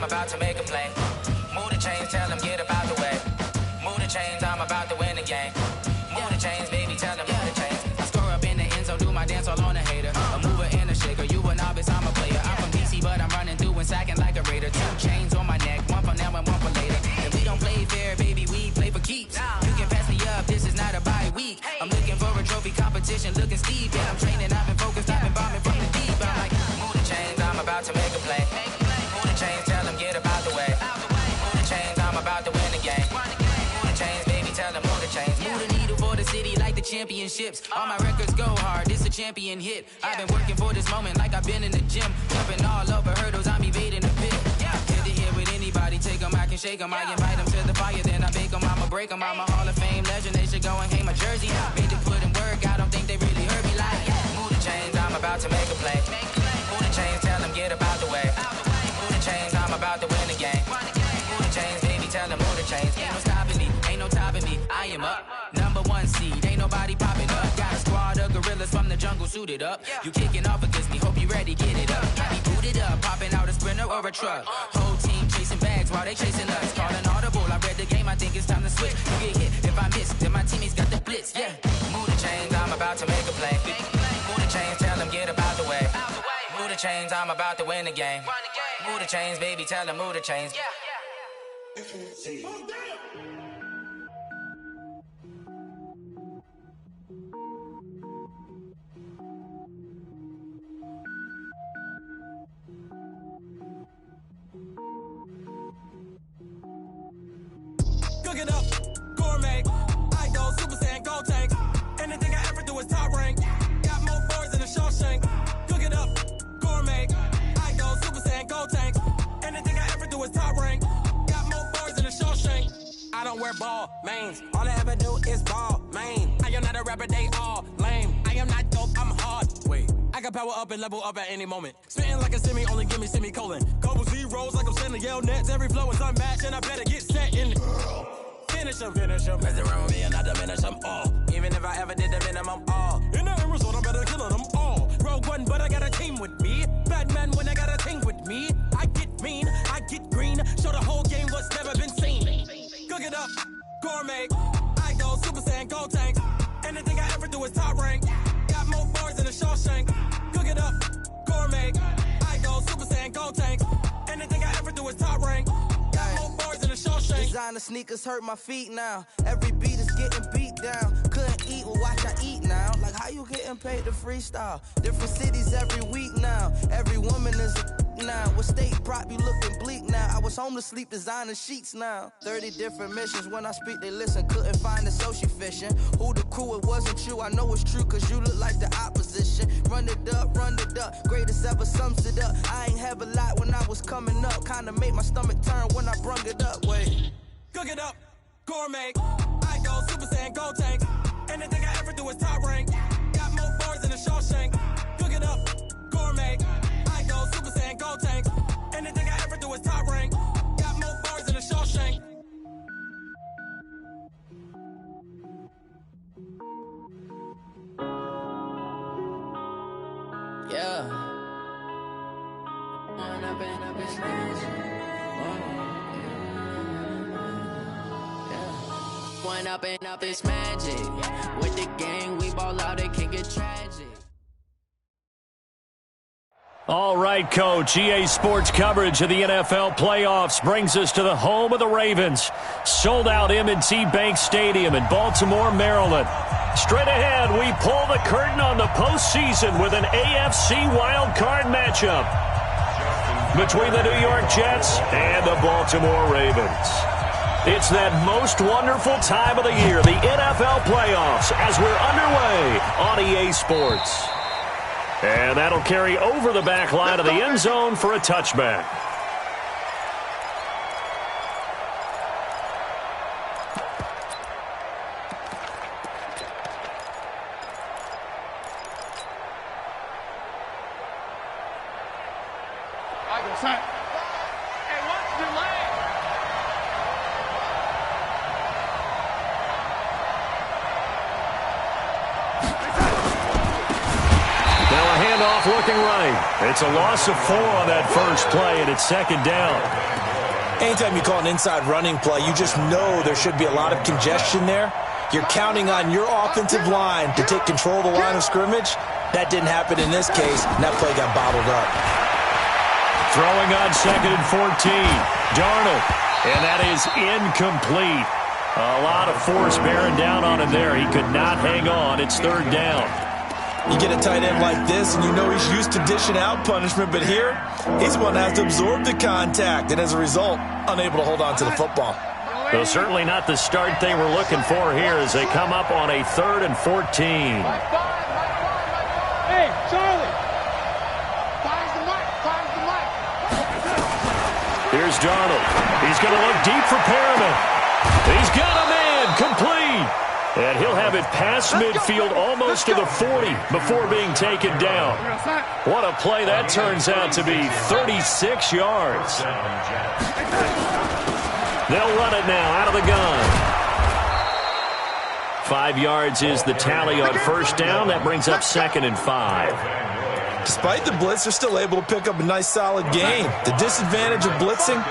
about to make a play. Move the chains, tell them get about the way. Move the chains, I'm about to win the game. Move the chains, baby, tell them move the chains. I score up in the end zone, do my dance all on a hater. A mover and a shaker, you a novice, I'm a player. I'm from DC, but I'm running through and sacking like a raider. 2 chains on my neck, one for now and one for later. If we don't play fair, baby, we play for keeps. You can pass me up, this is not a bye week. I'm looking for a trophy competition, looking steep. Yeah, I'm training, I've been focused, I've been bombing from the deep. I'm like, move the chains, I'm about to make a play. Move the chains, tell them get about the way. Move the chains, I'm about to win the game. Move the chains, baby, tell them move the chains. Move the needle for the city like the championships. All my records go hard, this a champion hit. I've been working for this moment like I've been in the gym. Jumping all over hurdles, I'm evading the pit. Head to head with anybody, take them, I can shake them. I invite them to the fire, then I bake them, I'ma break them. I'm a Hall of Fame legend, they should go and hang my jersey. Made to put in work, I don't think they really heard me like. Move the chains, I'm about to make a play. Move the chains, tell them get about the way. Move the chains, I'm about to win the game. Move the chains, baby, tell them move the chains. Ain't no stopping me, ain't no topping me, I am up. Number 1 seed, ain't nobody popping up. Got a squad of gorillas from the jungle suited up. You kicking off against me, hope you ready, get it up. I be booted up, popping out a sprinter or a truck. Whole team chasing bags while they chasing us. Calling audible, I read the game, I think it's time to switch. You get hit, if I miss, then my teammates got the blitz, yeah. Move the chains, I'm about to make a play. Move the chains, tell them get about the way. Move the chains, I'm about to win the game. Move the chains, baby, tell them move the chains. Cook it up, gourmet. I go Super Saiyan, go tank. Anything I ever do is top rank. Got more boys than a Shawshank. Cook it up, gourmet. I go Super Saiyan, go tank. Anything I ever do is top rank. Got more boys than a Shawshank. I don't wear ball mains. All I ever do is ball main. I am not a rapper, they all lame. I am not dope, I'm hard. Wait, I can power up and level up at any moment. Spitting like a semi, only give me semicolon. Couple zeros like I'm sending yell nets. Every flow is unmatched and I better get set in. Finish them. Mess around with me and I diminish them all. Even if I ever did the minimum, all. In the end result, I'm better killing them all. Rogue One, but I got a team with me. Batman when I got a team with me. I get mean, I get green. Show the whole game what's never been seen. Cook it up, gourmet. I go Super Saiyan, go tank. Anything I ever do is top rank. Got more boys than a Shawshank. Cook it up, gourmet. I go Super Saiyan, go tank. Anything I ever do is top rank. Got more boys than a Shawshank. Designer sneakers hurt my feet now. Every beat is getting beat down. Couldn't eat, well watch I eat now. Like how you getting paid to freestyle? Different cities every week now. Every woman is a now. With state prop, you looking bleak now. I was home to sleep designing sheets now. 30 different missions. When I speak, they listen. Couldn't find the social fishing. Who the crew, it wasn't you. I know it's true, cause you look like the opposition. Run it up. Greatest ever sums it up. I ain't have a lot when I was coming up. Kinda made my stomach turn when I brung it up. Wait. Cook it up, gourmet. I go Super Saiyan, go tank. Anything I ever do is top rank. Got more boys than a Shawshank. Cook it up, gourmet. I go Super Saiyan, go tank. Anything I ever do is top rank. Got more boys than a Shawshank. Yeah. One up and up, it's magic. With the gang, we ball out, it can get tragic. All right, Coach. EA Sports coverage of the NFL playoffs brings us to the home of the Ravens. Sold-out M&T Bank Stadium in Baltimore, Maryland. Straight ahead, we pull the curtain on the postseason with an AFC wildcard matchup between the New York Jets and the Baltimore Ravens. It's that most wonderful time of the year, the NFL playoffs, as we're underway on EA Sports. And that'll carry over the back line of the end zone for a touchback. off looking right. It's a loss of 4 on that first play, and it's second down. Anytime you call an inside running play, you just know there should be a lot of congestion there. You're counting on your offensive line to take control of the line of scrimmage. That didn't happen in this case, and that play got bottled up. Throwing on 2nd and 14. Darnold, and that is incomplete. A lot of force bearing down on him there. He could not hang on. It's 3rd down. You get a tight end like this, and you know he's used to dishing out punishment, but here, he's one that has to absorb the contact, and as a result, unable to hold on to the football. So certainly not the start they were looking for here as they come up on a 3rd and 14. Hey, Charlie! Find the mic! Here's Darnold. He's going to look deep for Perriman. He's got a man, complete. And he'll have it past midfield almost to the 40 before being taken down. What a play that turns out to be, 36 yards. They'll run it now out of the gun. 5 yards is the tally on first down. That brings up 2nd and 5. Despite the blitz, they're still able to pick up a nice solid gain. The disadvantage of blitzing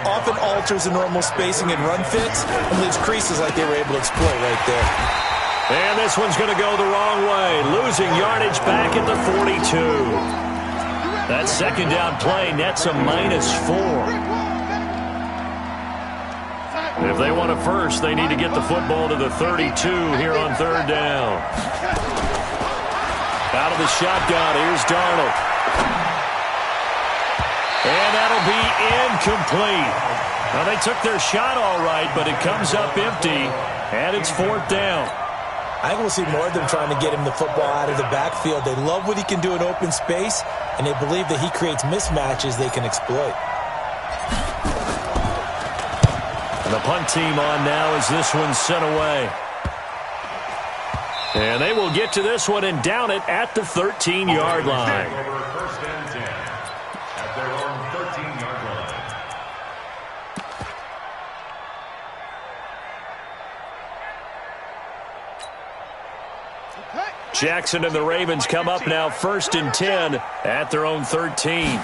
often alters the normal spacing and run fits and leaves creases like they were able to exploit right there. And this one's going to go the wrong way, losing yardage back at the 42. That second down play nets a -4. If they want a first, they need to get the football to the 32 here on 3rd down. Out of the shotgun, here's Darnold. And that'll be incomplete. Now, they took their shot all right, but it comes up empty, and it's 4th down. I think we'll see more of them trying to get him the football out of the backfield. They love what he can do in open space, and they believe that he creates mismatches they can exploit. And the punt team on now as this one's sent away. And they will get to this one and down it at the 13-yard line. First and 10 at their own 13-yard line. Jackson and the Ravens come up now 1st and 10 at their own 13.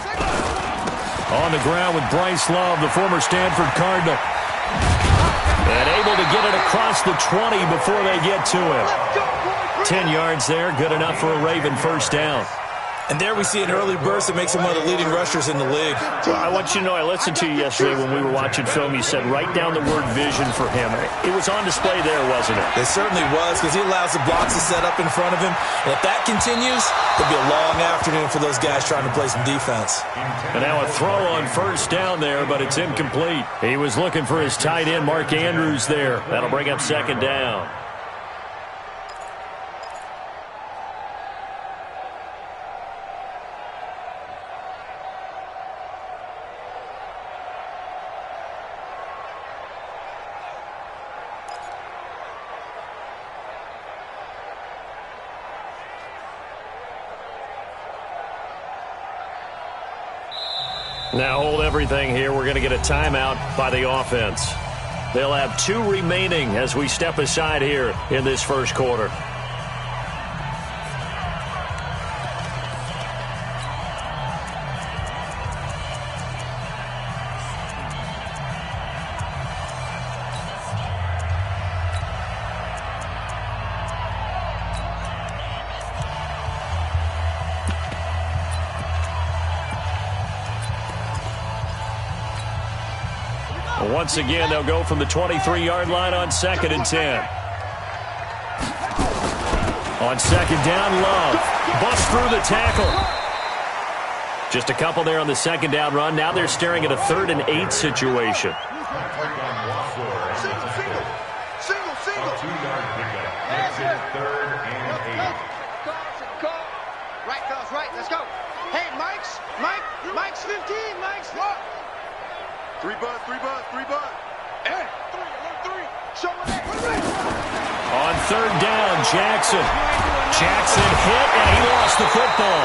On the ground with Bryce Love, the former Stanford Cardinal. And able to get it across the 20 before they get to him. 10 yards there, good enough for a Raven first down. And there we see an early burst that makes him one of the leading rushers in the league. Well, I want you to know, I listened to you yesterday when we were watching film. You said write down the word vision for him. It was on display there, wasn't it? It certainly was, because he allows the blocks to set up in front of him. And if that continues, it'll be a long afternoon for those guys trying to play some defense. And now a throw on first down there, but it's incomplete. He was looking for his tight end, Mark Andrews, there. That'll bring up 2nd down. Now hold everything here. We're going to get a timeout by the offense. They'll have 2 remaining as we step aside here in this first quarter. Once again, they'll go from the 23-yard line on 2nd and 10. On 2nd down, Love. Busts through the tackle. Just a couple there on the 2nd down run. Now they're staring at a 3rd and 8 situation. Single. 2-yard pickup. Makes it 3rd and 8. Right, fellas, right. Let's go. Hey, Mike's 15. Mike's 3 bud. Hey, 3. Show me that. On 3rd down, Jackson hit, and he lost the football.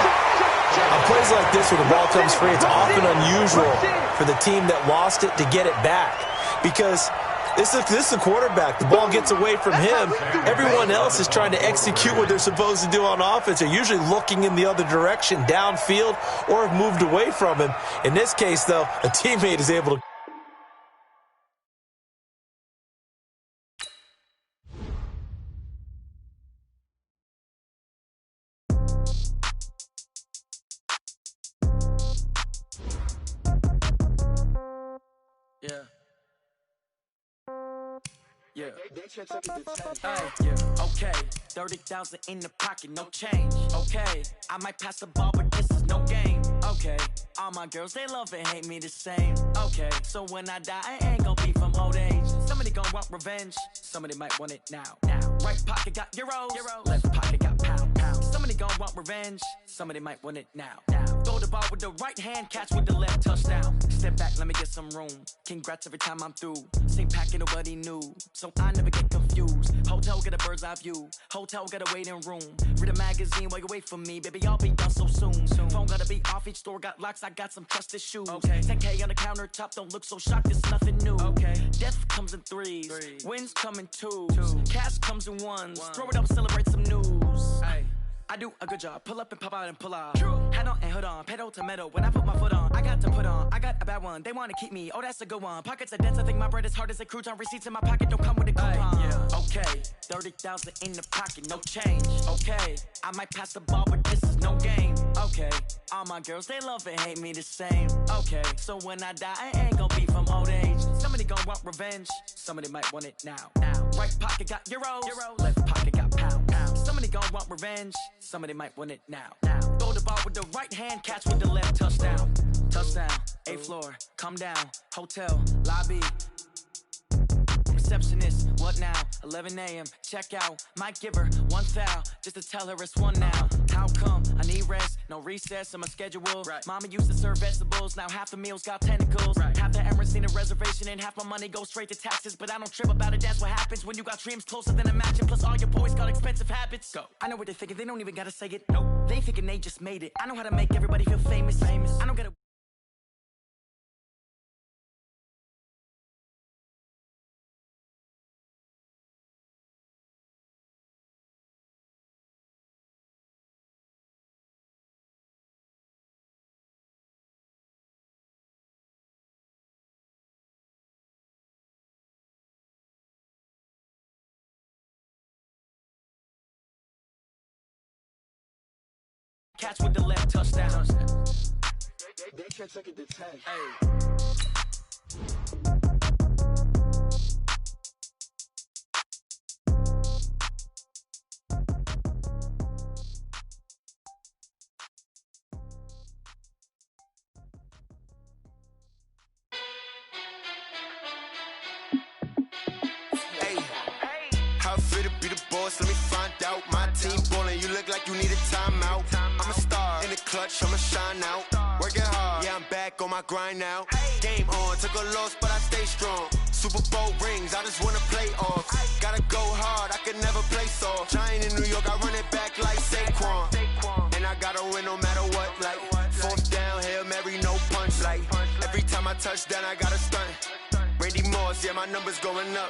On plays like this where the ball comes free, it's often unusual for the team that lost it to get it back, because This is the quarterback. The ball gets away from him. Everyone else is trying to execute what they're supposed to do on offense. They're usually looking in the other direction, downfield, or have moved away from him. In this case, though, a teammate is able to. Yeah. Okay, 30,000 in the pocket, no change. Okay, I might pass the ball, but this is no game. Okay, all my girls, they love and hate me the same. Okay, so when I die, I ain't gonna be from old age. Somebody gonna want revenge, somebody might want it now. Right pocket got euros, left pocket got pound. Somebody gonna want revenge, somebody might want it now. Throw the ball with the right hand, catch with the left, touchdown. Step back, let me get some room. Congrats every time I'm through. Same packet, nobody knew, so I never get confused. Hotel get a bird's eye view. Hotel get a waiting room. Read a magazine while you wait for me, baby. I'll be done so soon. Phone gotta be off. Each store got locks. I got some trusted shoes. Okay. 10K on the countertop. Don't look so shocked. It's nothing new. Okay. Death comes in threes. Wins come in twos. Cash comes in ones. Throw it up, celebrate some news. Ay. I do a good job. Pull up and pop out and pull out. Head on and hood on. Pedal to metal. When I put my foot on, I got to put on. I got a bad one. They want to keep me. Oh, that's a good one. Pockets are dense. I think my bread is hard as a crouton. Receipts in my pocket don't come with a coupon. Okay. 30,000 in the pocket. No change. Okay. I might pass the ball, but this is no game. Okay. All my girls, they love and hate me the same. Okay. So when I die, I ain't gonna be from old age. Somebody gonna want revenge. Somebody might want it now. Right pocket got euros. Left pocket got pound. Somebody gonna want revenge. Somebody might want it now. Throw the ball with the right hand, catch with the left, touchdown. Touchdown, 8th floor, come down, hotel, lobby. Receptionist, what now? 11 a.m., check out. Might give her one foul, just to tell her it's one now. How come? I need rest, no recess in my schedule. Mama used to serve vegetables, now half the meals got tentacles. Half the Emirates need a reservation and half my money goes straight to taxes. But I don't trip about it, that's what happens when you got dreams closer than a match. And plus all your boys got expensive habits. Go. I know what they're thinking, they don't even gotta say it. Nope. They thinking they just made it. I know how to make everybody feel famous. I don't gotta. Catch with the left, touchdown. They can't take it to 10. How fit to be the boss? Let me find out. My team ballin', you look like you need a timeout. I'm a star in the clutch, I'ma shine out. Working hard, yeah, I'm back on my grind now. Game on, took a loss, but I stay strong. Super Bowl rings, I just wanna play off. Gotta go hard, I could never play soft. Giant in New York, I run it back like Saquon. And I gotta win no matter what, like 4th down, Hail Mary, no punch. Like every time I touch down, I gotta stunt. Randy Moss, yeah, my numbers going up.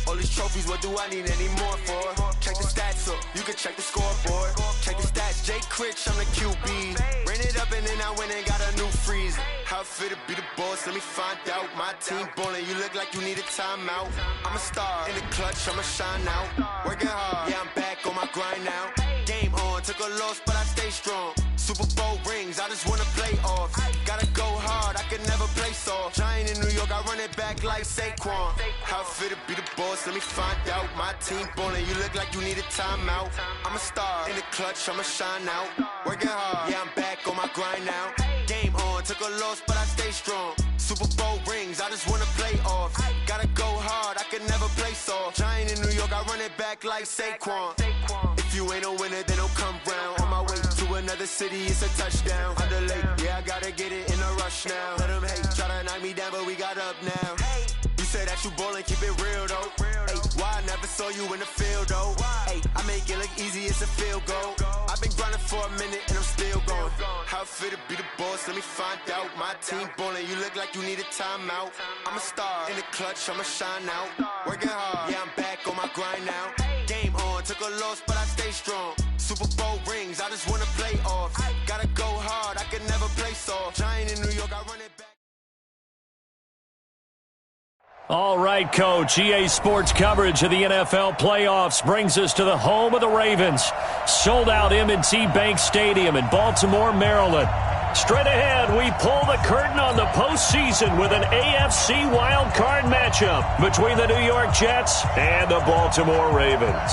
All these trophies, what do I need any more for? Check the stats up, you can check the scoreboard. Check the stats, Jay Critch, I'm the QB. Ran it up and then I went and got a new freeze. How fit to be the boss, let me find out. My team ballin', you look like you need a timeout. I'm a star in the clutch, I'ma shine out. Working hard, yeah, I'm back on my grind now. Game on, took a loss, but I stay strong. Super Bowl rings, I just wanna play off. Gotta go hard, I could never play soft. Giant in New York, I run it back like Saquon. How fit to be the boss, let me find out. My team ballin', you look like you need a timeout. I'm a star in the clutch, I'ma shine out. Working hard, yeah, I'm back on my grind now. Game on, took a loss, but I stay strong. Super Bowl rings, I just wanna play off. Gotta go hard, I could never play soft. Giant in New York, I run it back like Saquon. If you ain't a winner, then don't come round. On my way to another city, it's a touchdown. Under late, yeah, I gotta get it in a rush now. Let them hate, try to knock me down, but we got up now. You say that you ballin', keep it real though. Ay, why I never saw you in the field though? Ay, I make it look easy, it's a field goal. I I've been grinding for a minute and I'm still going. How it feel to be the boss, let me find out. My team ballin', you look like you need a timeout. I'm a star in the clutch, I'ma shine out. Working hard, yeah, I'm back on my grind now. Game on, took a loss, but I stay strong. Super Bowl rings, I just wanna play off. Gotta go hard, I can never play soft. Giant in New York, I run it back. All right, Coach. EA Sports coverage of the NFL playoffs brings us to the home of the Ravens. Sold out M&T Bank Stadium in Baltimore, Maryland. Straight ahead, we pull the curtain on the postseason with an AFC wildcard matchup between the New York Jets and the Baltimore Ravens.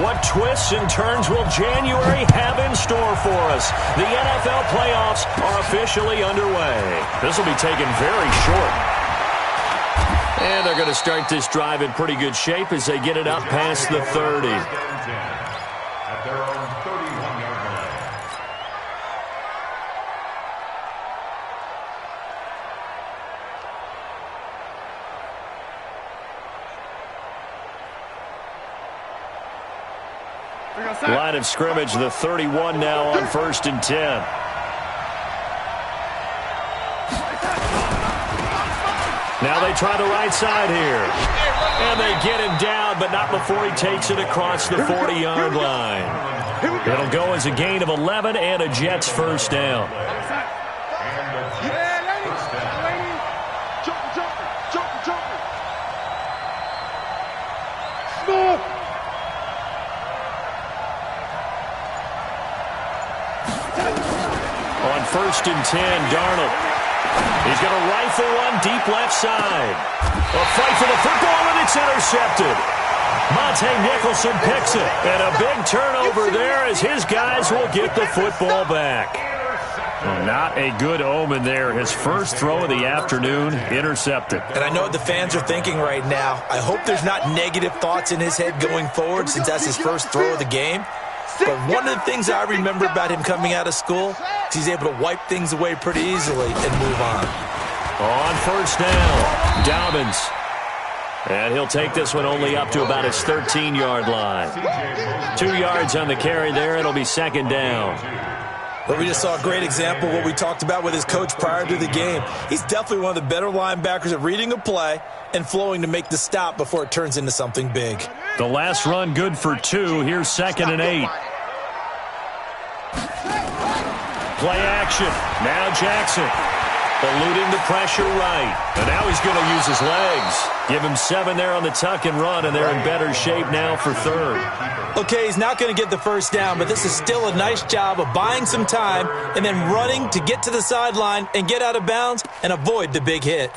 What twists and turns will January have in store for us? The NFL playoffs are officially underway. This will be taken very short. And they're going to start this drive in pretty good shape as they get it up past the 30. At their own 31-yard line. Line of scrimmage, the 31 now on 1st and 10. Now they try the right side here. And they get him down, but not before he takes it across the 40-yard line. It'll go as a gain of 11 and a Jets first down. On 1st and 10, Darnold. He's going to rifle one deep left side. A fight for the football, and it's intercepted. Monte Nicholson picks it. And a big turnover there as his guys will get the football back. Well, not a good omen there. His first throw of the afternoon, intercepted. And I know what the fans are thinking right now. I hope there's not negative thoughts in his head going forward since that's his first throw of the game. But one of the things I remember about him coming out of school is he's able to wipe things away pretty easily and move on. On 1st down, Dobbins. And he'll take this one only up to about his 13-yard line. 2 yards on the carry there. It'll be 2nd down. But we just saw a great example of what we talked about with his coach prior to the game. He's definitely one of the better linebackers at reading a play and flowing to make the stop before it turns into something big. The last run good for 2. Here's 2nd and 8. Play action. Now Jackson. Eluding the pressure right. And now he's going to use his legs. Give him 7 there on the tuck and run, and they're in better shape now for 3rd. Okay, he's not going to get the first down, but this is still a nice job of buying some time and then running to get to the sideline and get out of bounds and avoid the big hit.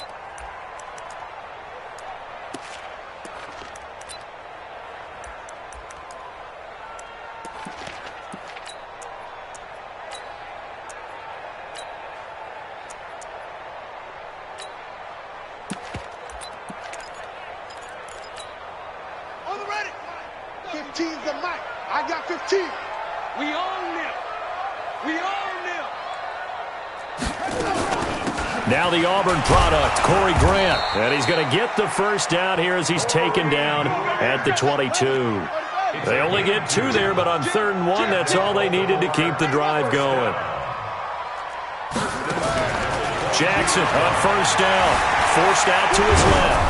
I got 15. We own them. We own them. Now the Auburn product, Corey Grant. And he's going to get the first down here as he's taken down at the 22. They only get 2 there, but on 3rd and 1, that's all they needed to keep the drive going. Jackson on 1st down. Forced out to his left.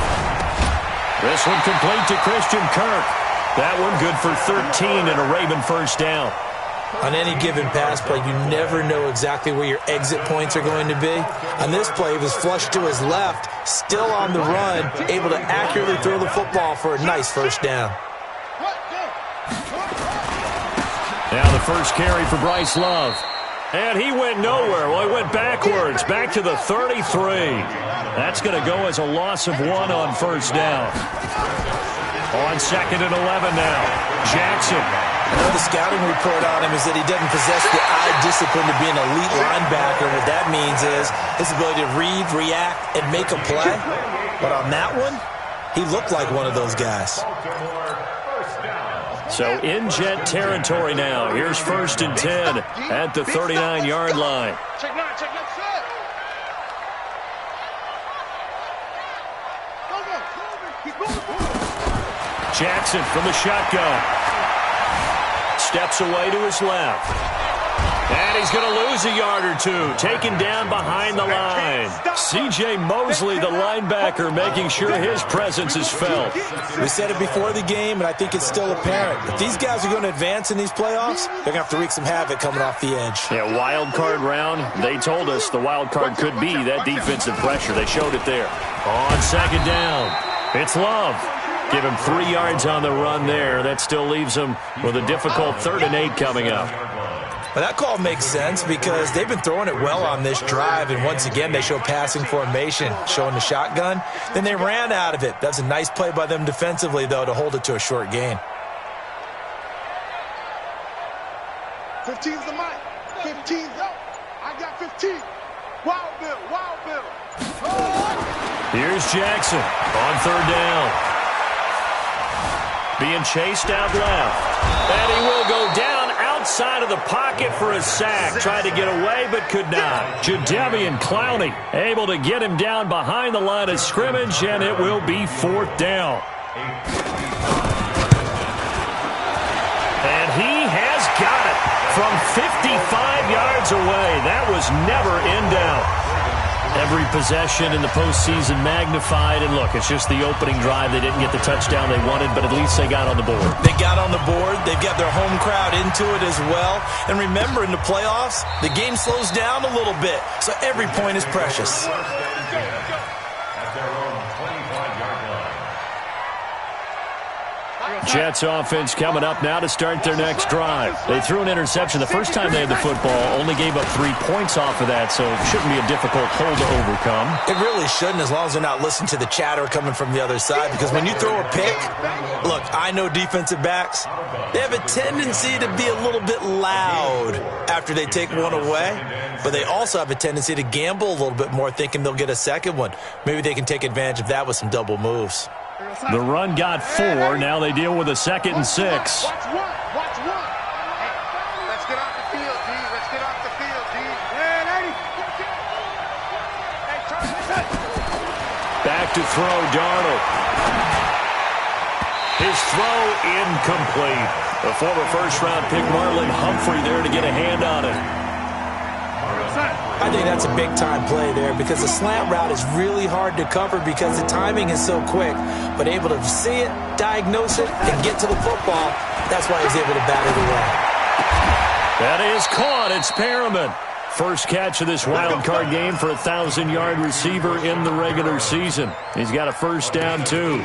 This one complete to Christian Kirk. That one good for 13 and a Raven first down. On any given pass play, you never know exactly where your exit points are going to be. On this play, he was flushed to his left, still on the run, able to accurately throw the football for a nice first down. Now the first carry for Bryce Love. And he went nowhere. Well, he went backwards, back to the 33. That's going to go as a loss of 1 on 1st down. On 2nd and 11 now. Jackson. I know the scouting report on him is that he doesn't possess the eye discipline to be an elite linebacker. What that means is his ability to read, react, and make a play. But on that one, he looked like one of those guys. So in Jet territory now. Here's 1st and 10 at the 39-yard line. Jackson from the shotgun. Steps away to his left. And he's going to lose a yard or two. Taken down behind the line. C.J. Mosley, the linebacker, making sure his presence is felt. We said it before the game, and I think it's still apparent. If these guys are going to advance in these playoffs, they're going to have to wreak some havoc coming off the edge. Yeah, wild card round. They told us the wild card could be that defensive pressure. They showed it there. On second down, it's Love. Give him 3 yards on the run there. That still leaves him with a difficult 3rd and 8 coming up. Well, that call makes sense because they've been throwing it well on this drive, and once again they show passing formation, showing the shotgun. Then they ran out of it. That's a nice play by them defensively, though, to hold it to a short gain. 15's the mic. 15's up. I got 15. Wild Bill, Wild Bill. Here's Jackson on 3rd down. Being chased out left. And he will go down outside of the pocket for a sack. Tried to get away but could not. Jadeveon Clowney able to get him down behind the line of scrimmage, and it will be 4th down. And he has got it from 55 yards away. That was never in doubt. Every possession in the postseason magnified, and look, it's just the opening drive. They didn't get the touchdown they wanted, but at least they got on the board. They got on the board. They've got their home crowd into it as well. And remember, in the playoffs, the game slows down a little bit, so every point is precious. Jets offense coming up now to start their next drive. They threw an interception the first time they had the football, only gave up 3 points off of that, so it shouldn't be a difficult hole to overcome. It really shouldn't, as long as they're not listening to the chatter coming from the other side, because when you throw a pick, look, I know defensive backs, they have a tendency to be a little bit loud after they take one away, but they also have a tendency to gamble a little bit more, thinking they'll get a second one. Maybe they can take advantage of that with some double moves. The run got 4. Now they deal with a 2nd and 6. Watch one. Watch one. Hey, let's get off the field, D. Let's get off the field, D. Back to throw, Darnold. His throw incomplete. The former first-round pick Marlon Humphrey there to get a hand on it. I think that's a big-time play there because the slant route is really hard to cover because the timing is so quick. But able to see it, diagnose it, and get to the football, that's why he was able to bat it away. That is caught. It's Perriman. First catch of this wild card game for a 1,000-yard receiver in the regular season. He's got a first down, too.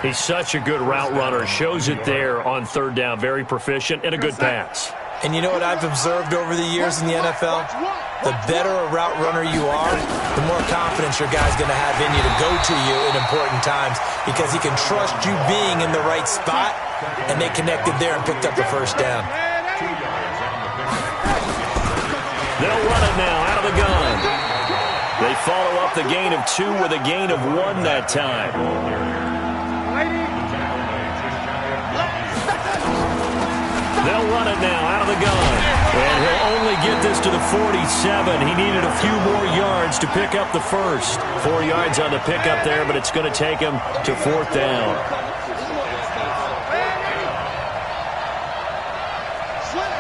He's such a good route runner. Shows it there on 3rd down. Very proficient and a good pass. And you know what I've observed over the years in the NFL? The better a route runner you are, the more confidence your guy's going to have in you to go to you in important times because he can trust you being in the right spot, and they connected there and picked up the first down. They'll run it now out of the gun. They follow up the gain of 2 with a gain of 1 that time. They'll run it now out of the gun. And he'll only get this to the 47. He needed a few more yards to pick up the first. 4 yards on the pickup there, but it's going to take him to 4th down.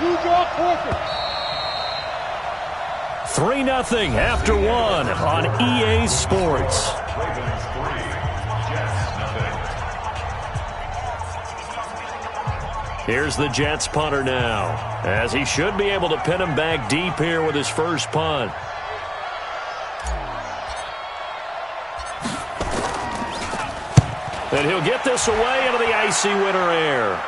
You draw forfeit. 3-0 after 1 on EA Sports. Here's the Jets punter now, as he should be able to pin him back deep here with his first punt. And he'll get this away into the icy winter air.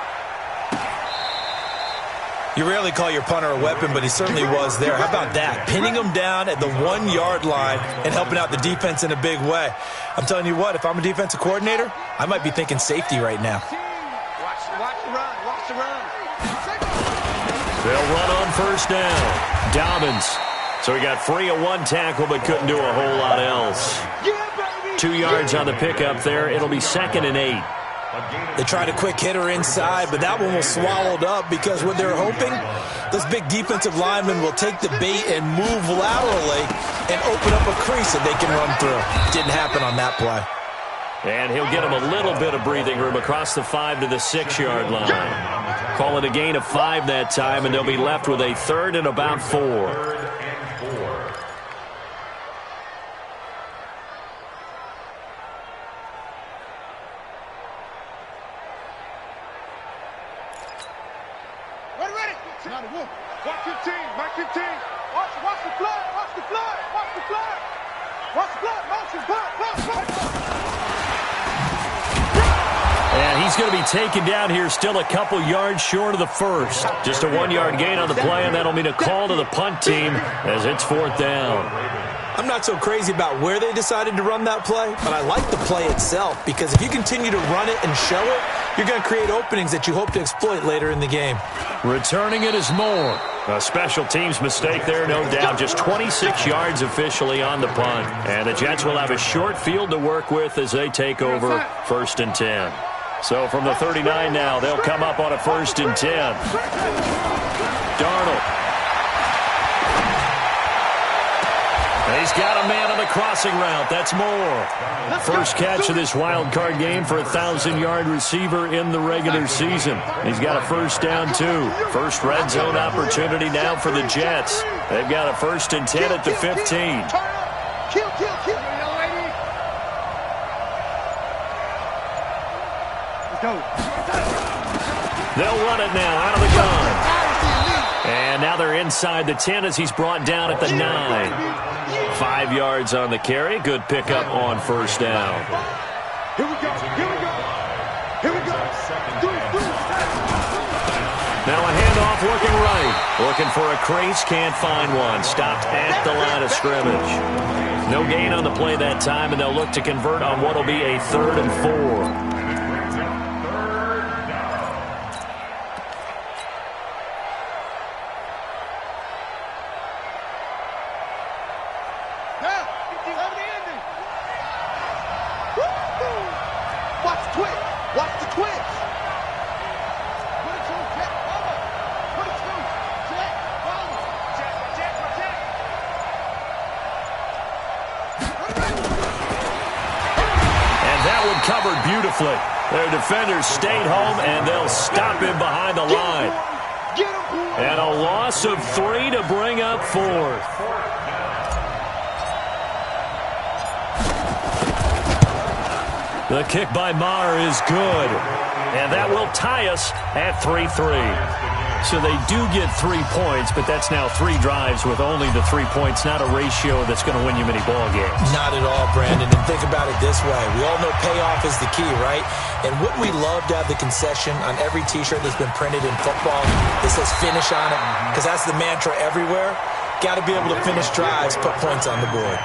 You rarely call your punter a weapon, but he certainly was there. How about that? Pinning him down at the 1-yard line and helping out the defense in a big way. I'm telling you what, if I'm a defensive coordinator, I might be thinking safety right now. They'll run on first down. Dobbins. So he got free of 1 tackle but couldn't do a whole lot else. 2 yards on the pickup there. It'll be 2nd and 8. They tried a quick hitter inside, but that one was swallowed up because what they're hoping, those big defensive linemen will take the bait and move laterally and open up a crease that they can run through. Didn't happen on that play. And he'll get him a little bit of breathing room across the 5 to the 6-yard line. Call it a gain of 5 that time, and they'll be left with a 3rd and about 4. Watch 15, Mike 15. Watch the flood, watch the flood, watch the flood. Watch the flood, motion, flood. And he's going to be taken down here still a couple yards short of the first. Just a 1-yard gain on the play, and that'll mean a call to the punt team as it's 4th down. I'm not so crazy about where they decided to run that play, but I like the play itself because if you continue to run it and show it, you're going to create openings that you hope to exploit later in the game. Returning it is Moore. A special teams mistake there, no doubt. Just 26 yards officially on the punt. And the Jets will have a short field to work with as they take over 1st and 10. So from the 39 now, they'll come up on a 1st and 10. Darnold. He's got a man on the crossing route. That's Moore. First catch of this wild card game for a 1,000-yard receiver in the regular season. He's got a 1st down, too. First red zone opportunity now for the Jets. They've got a 1st and 10 at the 15. Kill. Let's go. They'll run it now out of the gun. And now they're inside the 10 as he's brought down at the 9. 5 yards on the carry. Good pickup on 1st down. Here we go. Now a handoff looking right. Looking for a crease. Can't find one. Stopped at the line of scrimmage. No gain on the play that time, and they'll look to convert on what will be a 3rd and 4. Covered beautifully. Their defenders stayed home, and they'll stop him behind the line. And a loss of 3 to bring up 4th. The kick by Maher is good. And that will tie us at 3-3. So they do get 3 points, but that's now 3 drives with only the 3 points, not a ratio that's going to win you many ball games. Not at all, Brandon. And think about it this way. We all know payoff is the key, right? And wouldn't we love to have the concession on every T-shirt that's been printed in football that says finish on it? Because that's the mantra everywhere. Got to be able to finish drives, put points on the board.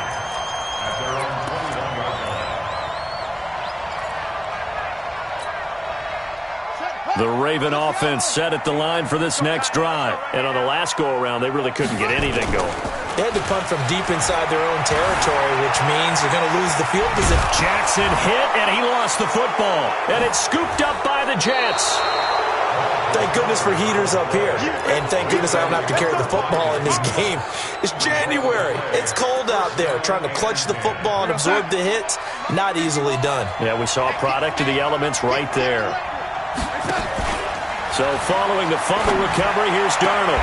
The Raven offense set at the line for this next drive. And on the last go-around, they really couldn't get anything going. They had to punt from deep inside their own territory, which means they're going to lose the field position. Jackson hit, and he lost the football. And it's scooped up by the Jets. Thank goodness for heaters up here. And thank goodness I don't have to carry the football in this game. It's January. It's cold out there. Trying to clutch the football and absorb the hits, not easily done. Yeah, we saw a product of the elements right there. So following the fumble recovery, here's Darnold.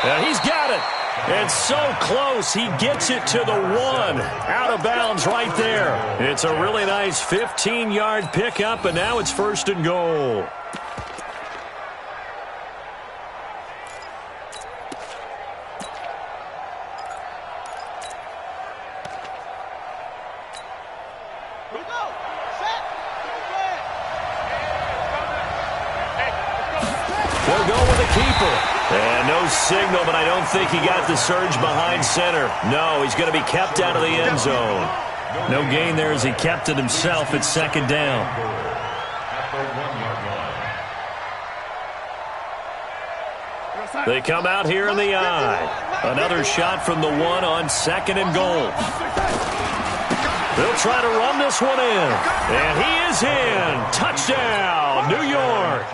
And he's got it. And so close, he gets it to the 1. Out of bounds right there. It's a really nice 15-yard pickup, and now it's 1st and goal. They'll go with a keeper. And no signal, but I don't think he got the surge behind center. No, he's going to be kept out of the end zone. No gain there as he kept it himself at 2nd down. They come out here in the I. Another shot from the 1 on 2nd and goal. They'll try to run this one in. And he is in. Touchdown, New York.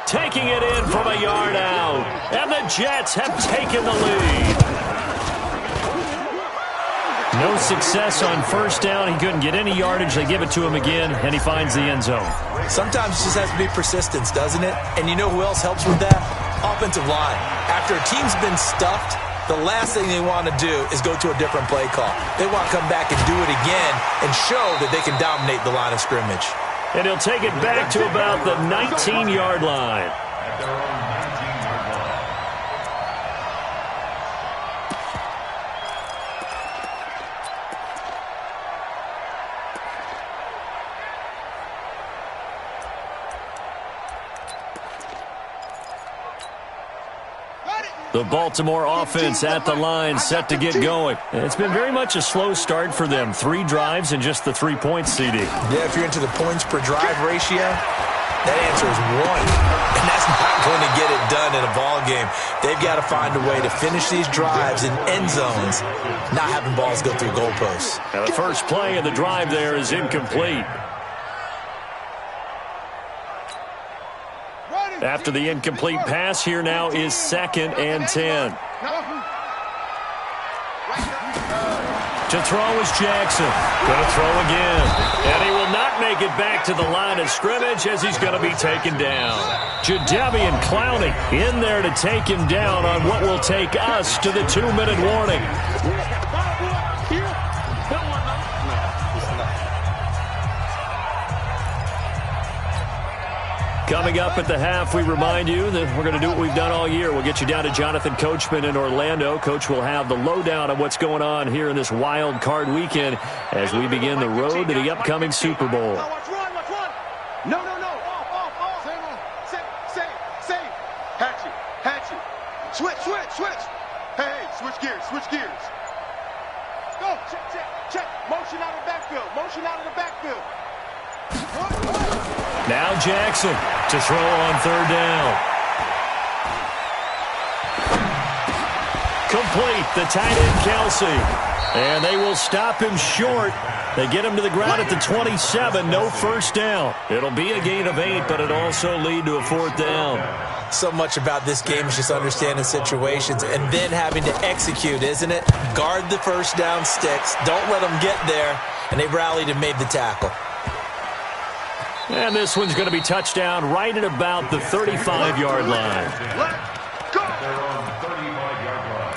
Taking it in from a yard out. And the Jets have taken the lead. No success on first down. He couldn't get any yardage. They give it to him again, and he finds the end zone. Sometimes it just has to be persistence, doesn't it? And you know who else helps with that? Offensive line. After a team's been stuffed, the last thing they want to do is go to a different play call. They want to come back and do it again and show that they can dominate the line of scrimmage. And he'll take it back to about the 19-yard line. The Baltimore offense at the line, set to get going. It's been very much a slow start for them. 3 drives and just the 3 points, CD. Yeah, if you're into the points per drive ratio, that answer is 1. And that's not going to get it done in a ball game. They've got to find a way to finish these drives in end zones, not having balls go through goalposts. Now the first play of the drive there is incomplete. After the incomplete pass, here now is 2nd and 10. To throw is Jackson. Going to throw again. And he will not make it back to the line of scrimmage as he's going to be taken down. Jadeveon Clowney in there to take him down on what will take us to the 2-minute warning. Coming up at the half, we remind you that we're going to do what we've done all year. We'll get you down to Jonathan Coachman in Orlando. Coach will have the lowdown on what's going on here in this wild card weekend as we begin the road to the upcoming Super Bowl. Watch one. No. Save. Hatch it. Switch. Hey, switch gears. Go, check. Motion out of the backfield. Now Jackson to throw on 3rd down. Complete, the tight end Kelsey. And they will stop him short. They get him to the ground at the 27, no first down. It'll be a gain of 8, but it'll also lead to a 4th down. So much about this game is just understanding situations and then having to execute, isn't it? Guard the first down sticks. Don't let them get there. And they rallied and made the tackle. And this one's going to be touchdown right at about the 35-yard line. Let's go! They're on the 35-yard line.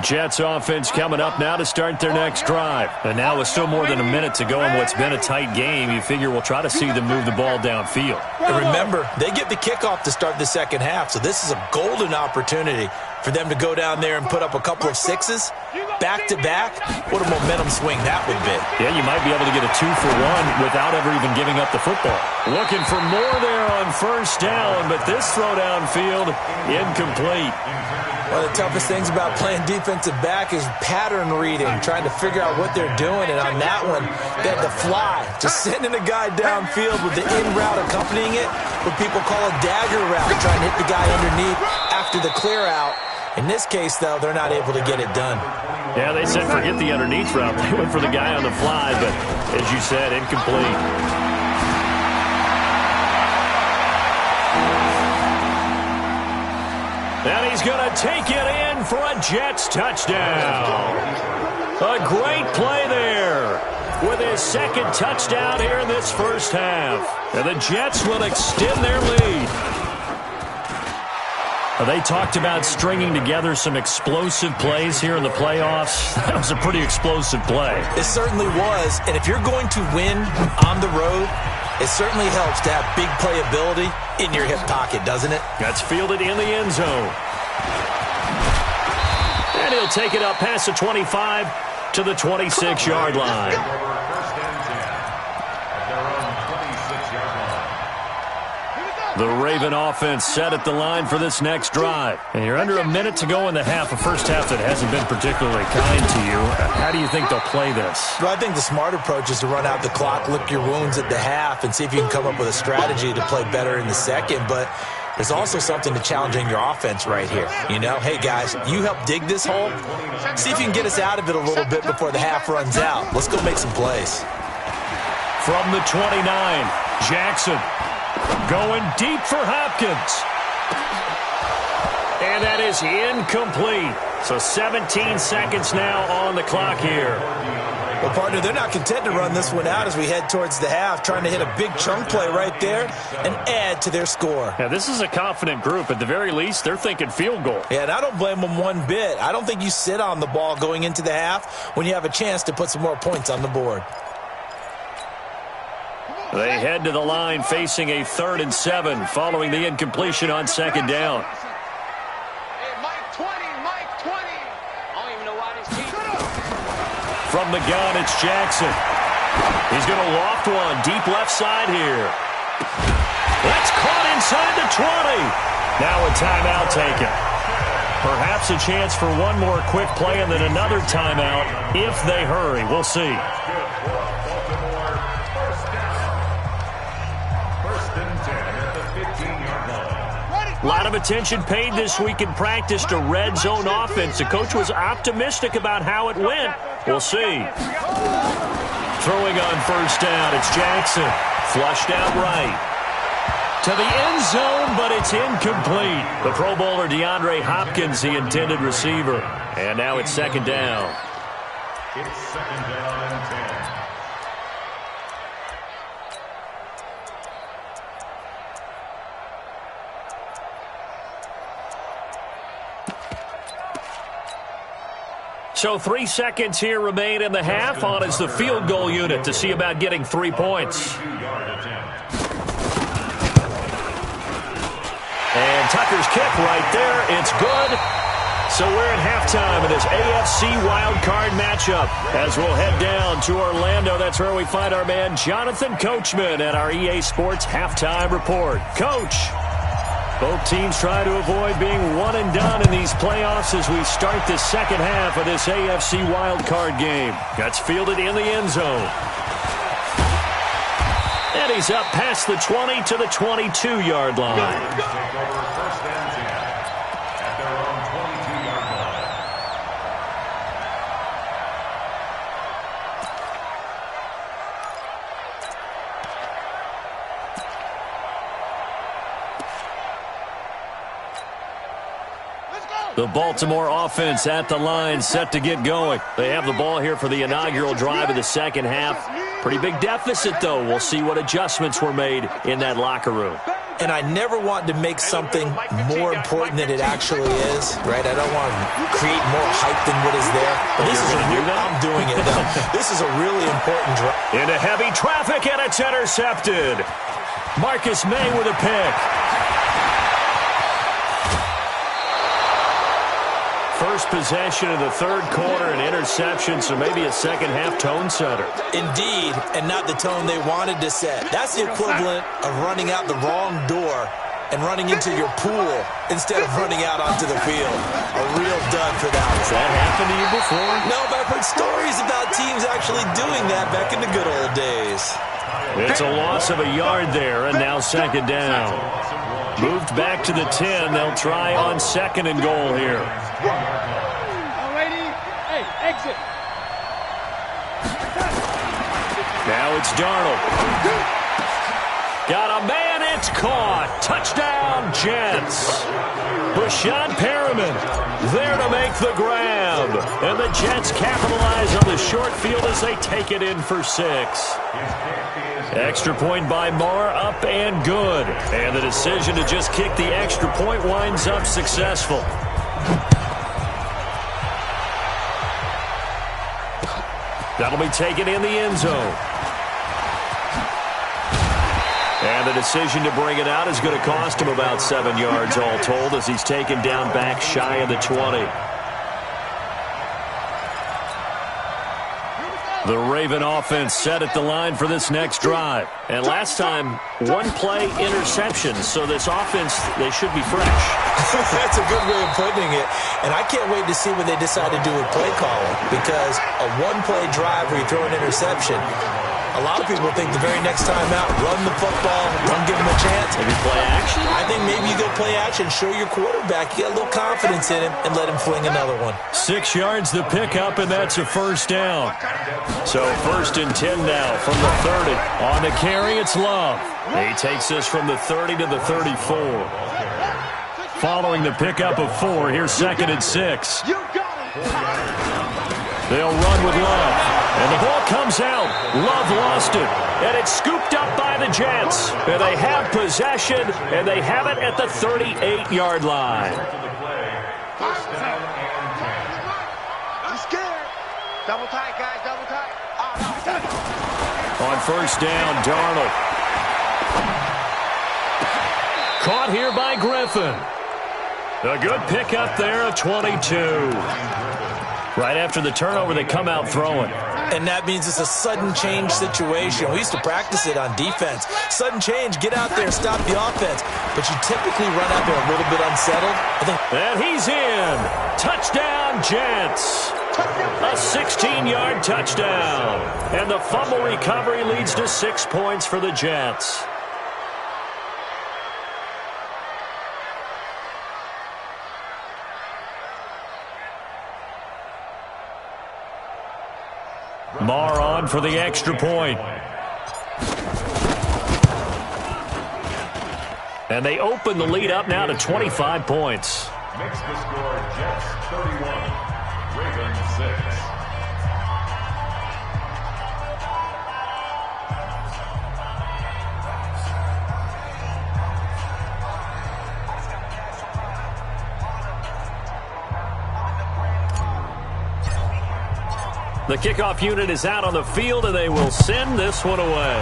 Jets offense coming up now to start their next drive. And now with still more than a minute to go in what's been a tight game, you figure we'll try to see them move the ball downfield. And remember, they get the kickoff to start the second half, so this is a golden opportunity for them to go down there and put up a couple of 6s back-to-back. What a momentum swing that would be. Yeah, you might be able to get a 2-for-1 without ever even giving up the football. Looking for more there on first down, but this throw downfield, incomplete. One of the toughest things about playing defensive back is pattern reading, trying to figure out what they're doing. And on that one, they had to fly, just sending a guy downfield with the in route accompanying it, what people call a dagger route, trying to hit the guy underneath after the clear out. In this case, though, they're not able to get it done. Yeah, they said forget the underneath route. They went for the guy on the fly, but as you said, incomplete. And he's going to take it in for a Jets touchdown. A great play there with his 2nd touchdown here in this first half. And the Jets will extend their lead. They talked about stringing together some explosive plays here in the playoffs. That was a pretty explosive play. It certainly was. And if you're going to win on the road, it certainly helps to have big playability in your hip pocket, doesn't it? That's fielded in the end zone. And he'll take it up past the 25 to the 26-yard line. The Raven offense set at the line for this next drive. And you're under a minute to go in the half, a first half that hasn't been particularly kind to you. How do you think they'll play this? Well, I think the smart approach is to run out the clock, lick your wounds at the half, and see if you can come up with a strategy to play better in the second. But there's also something to challenging your offense right here. You know, hey, guys, you help dig this hole. See if you can get us out of it a little bit before the half runs out. Let's go make some plays. From the 29, Jackson going deep for Hopkins. And that is incomplete. So 17 seconds now on the clock here. Well, partner, they're not content to run this one out as we head towards the half, trying to hit a big chunk play right there and add to their score. Yeah, this is a confident group. At the very least, they're thinking field goal. Yeah, and I don't blame them one bit. I don't think you sit on the ball going into the half when you have a chance to put some more points on the board. They head to the line facing a 3rd and 7 following the incompletion on 2nd down. From the gun, it's Jackson. He's going to loft one deep left side here. That's caught inside the 20. Now a timeout taken. Perhaps a chance for one more quick play and then another timeout if they hurry. We'll see. A lot of attention paid this week in practice to red zone offense. The coach was optimistic about how it went. We'll see. Throwing on 1st down, it's Jackson. Flushed out right. To the end zone, but it's incomplete. The Pro Bowler DeAndre Hopkins, the intended receiver. And now it's 2nd down. It's 2nd down and 10. So 3 seconds here remain in the half. On is the field goal unit to see about getting 3 points. And Tucker's kick right there. It's good. So we're at halftime of this AFC wildcard matchup. As we'll head down to Orlando, that's where we find our man Jonathan Coachman at our EA Sports Halftime Report. Coach. Both teams try to avoid being one and done in these playoffs as we start the 2nd half of this AFC wildcard game. Gets fielded in the end zone. And he's up past the 20 to the 22-yard line. The Baltimore offense at the line, set to get going. They have the ball here for the inaugural drive of the 2nd half. Pretty big deficit, though. We'll see what adjustments were made in that locker room. And I never want to make something more important than it actually is, right? I don't want to create more hype than what is there. But this is I'm doing it, though. This is a really important drive. Into heavy traffic, and it's intercepted. Marcus May with a pick. First possession of the 3rd quarter, an interception, so maybe a 2nd half tone setter. Indeed, and not the tone they wanted to set. That's the equivalent of running out the wrong door and running into your pool instead of running out onto the field. A real dud for that one. Has that happened to you before? No, but I've heard stories about teams actually doing that back in the good old days. It's a loss of a yard there, and now 2nd down. Moved back to the 10. They'll try on 2nd and goal here. Hey, exit. Now it's Darnold. Got a man, it's caught. Touchdown, Jets. Brashad Perriman there to make the grab. And the Jets capitalize on the short field as they take it in for 6. Extra point by Moore, up and good. And the decision to just kick the extra point winds up successful. That'll be taken in the end zone. And the decision to bring it out is going to cost him about 7 yards all told as he's taken down back shy of the 20. The Raven offense set at the line for this next drive. And last time, 1-play interception. So this offense, they should be fresh. That's a good way of putting it. And I can't wait to see what they decide to do with play calling. Because a 1-play drive where you throw an interception, a lot of people think the very next time out, run the football, don't give him a chance. Maybe play action? I think maybe you go play action, show your quarterback, you get a little confidence in him, and let him fling another one. 6 yards the pickup, and that's a 1st down. So 1st and 10 now from the 30. On the carry, it's Love. He takes us from the 30 to the 34. Following the pickup of 4, here's 2nd and 6. You got it. They'll run with Love. And the ball comes out. Love lost it. And it's scooped up by the Jets. And they have possession, and they have it at the 38-yard line. I'm scared. Double tight, guys. Double tight. On first down, Darnold. Caught here by Griffin. A good pickup there of 22. Right after the turnover, they come out throwing. And that means it's a sudden change situation. We used to practice it on defense. Sudden change, get out there, stop the offense. But you typically run out there a little bit unsettled. And he's in. Touchdown, Jets. A 16-yard touchdown. And the fumble recovery leads to 6 points for the Jets. Marr on for the extra point. And they open the lead up now to 25 points. Makes the score Jets 31, Ravens 6. The kickoff unit is out on the field, and they will send this one away.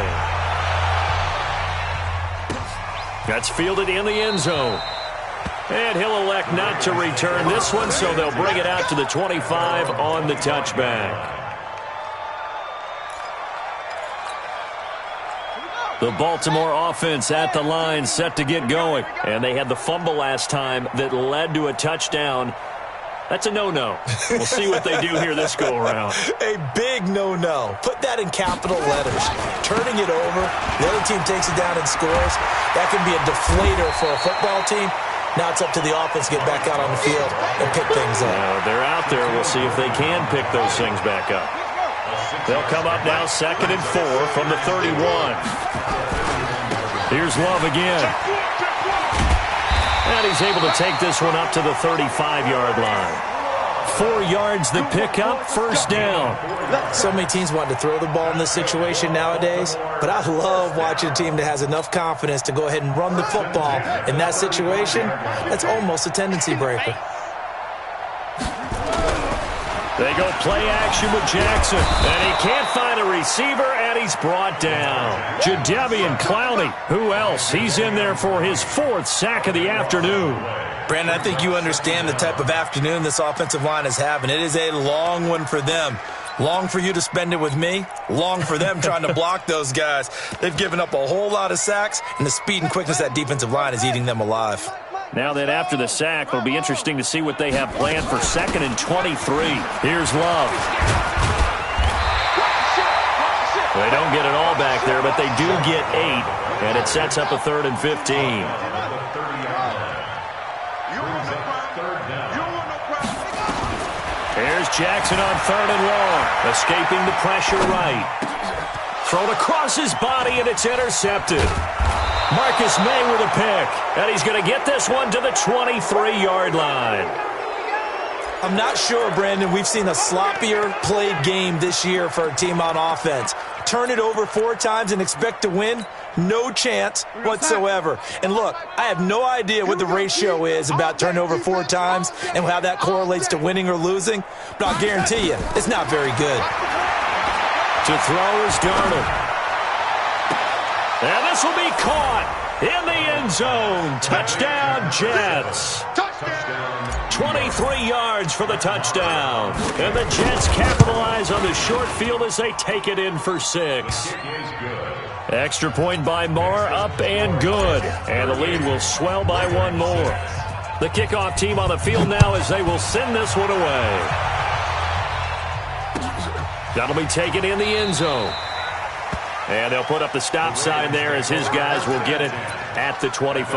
That's fielded in the end zone. And he'll elect not to return this one, so they'll bring it out to the 25 on the touchback. The Baltimore offense at the line, set to get going. And they had the fumble last time that led to a touchdown. That's a no-no. We'll see what they do here this go-around. A big no-no. Put that in capital letters. Turning it over, the other team takes it down and scores. That can be a deflator for a football team. Now it's up to the offense to get back out on the field and pick things up. They're out there. We'll see if they can pick those things back up. They'll come up now 2nd and 4 from the 31. Here's Love again. And he's able to take this one up to the 35-yard line. 4 yards the pickup, first down. So many teams want to throw the ball in this situation nowadays, but I love watching a team that has enough confidence to go ahead and run the football in that situation. That's almost a tendency breaker. They go play action with Jackson, and he can't find a receiver, and he's brought down. Jadeveon Clowney, who else? He's in there for his 4th sack of the afternoon. Brandon, I think you understand the type of afternoon this offensive line is having. It is a long one for them. Long for you to spend it with me. Long for them trying to block those guys. They've given up a whole lot of sacks, and the speed and quickness of that defensive line is eating them alive. Now that after the sack, it'll be interesting to see what they have planned for 2nd and 23. Here's Love. They don't get it all back there, but they do get 8, and it sets up a 3rd and 15. Here's Jackson on 3rd and long, escaping the pressure right. Thrown across his body, and it's intercepted. Marcus May with a pick, and he's going to get this one to the 23-yard line. I'm not sure, Brandon, we've seen a sloppier played game this year for a team on offense. Turn it over 4 times and expect to win? No chance whatsoever. And look, I have no idea what the ratio is about turning over 4 times and how that correlates to winning or losing, but I'll guarantee you, it's not very good. To throw is Darnold. And this will be caught in the end zone. Touchdown, Jets. 23 yards for the touchdown. And the Jets capitalize on the short field as they take it in for 6. Extra point by Marr, up and good. And the lead will swell by 1 more. The kickoff team on the field now as they will send this one away. That'll be taken in the end zone. And they'll put up the stop sign there as his guys will get it at the 25.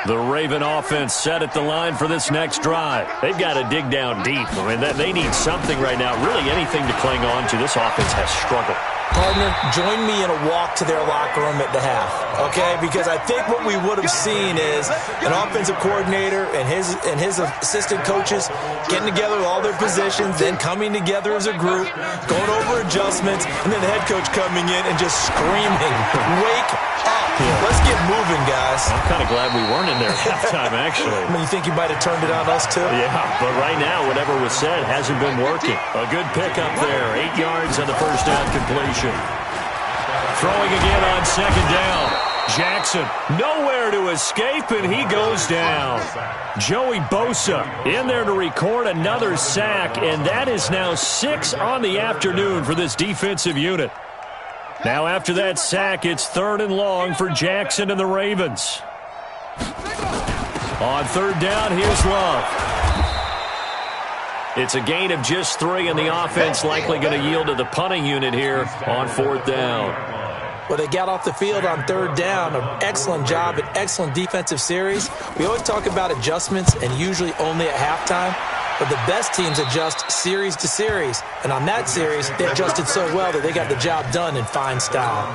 The Raven offense set at the line for this next drive. They've got to dig down deep. I mean, they need something right now, really anything to cling on to. This offense has struggled. Partner, join me in a walk to their locker room at the half, okay? Because I think what we would have seen is an offensive coordinator and his assistant coaches getting together with all their positions, then coming together as a group, going over adjustments, and then the head coach coming in and just screaming, "Wake up! Let's get moving, guys." I'm kind of glad we weren't in there at halftime, actually. I mean, you think you might have turned it on us, too? Yeah, but right now, whatever was said hasn't been working. A good pickup there. 8 yards on the first down completion. Throwing again on second down. Jackson nowhere to escape, and he goes down. Joey Bosa in there to record another sack, and that is now 6 on the afternoon for this defensive unit. Now after that sack, it's 3rd and long for Jackson and the Ravens. On 3rd down, here's Love. It's a gain of just 3, and the offense likely going to yield to the punting unit here on 4th down. Well, they got off the field on 3rd down. An excellent job, an excellent defensive series. We always talk about adjustments, and usually only at halftime. But the best teams adjust series to series. And on that series, they adjusted so well that they got the job done in fine style.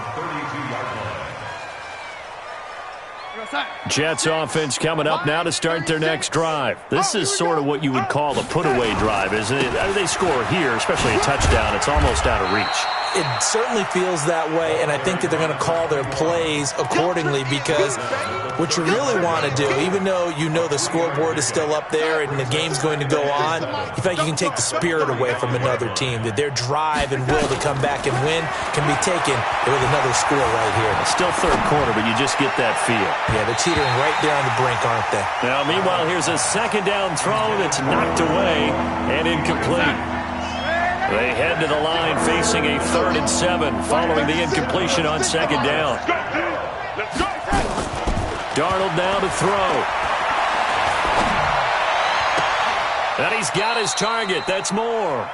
Jets offense coming up now to start their next drive. This is sort of what you would call a put-away drive, isn't it? They score here, especially a touchdown. It's almost out of reach. It certainly feels that way, and I think that they're going to call their plays accordingly, because what you really want to do, even though you know the scoreboard is still up there and the game's going to go on, you feel like you can take the spirit away from another team, that their drive and will to come back and win can be taken with another score right here. It's still 3rd quarter, but you just get that feel. Yeah, they're teetering right there on the brink, aren't they? Now, meanwhile, here's a 2nd down throw that's knocked away and incomplete. They head to the line facing a 3rd and 7 following the incompletion on 2nd down. Darnold now to throw. And he's got his target. That's Moore.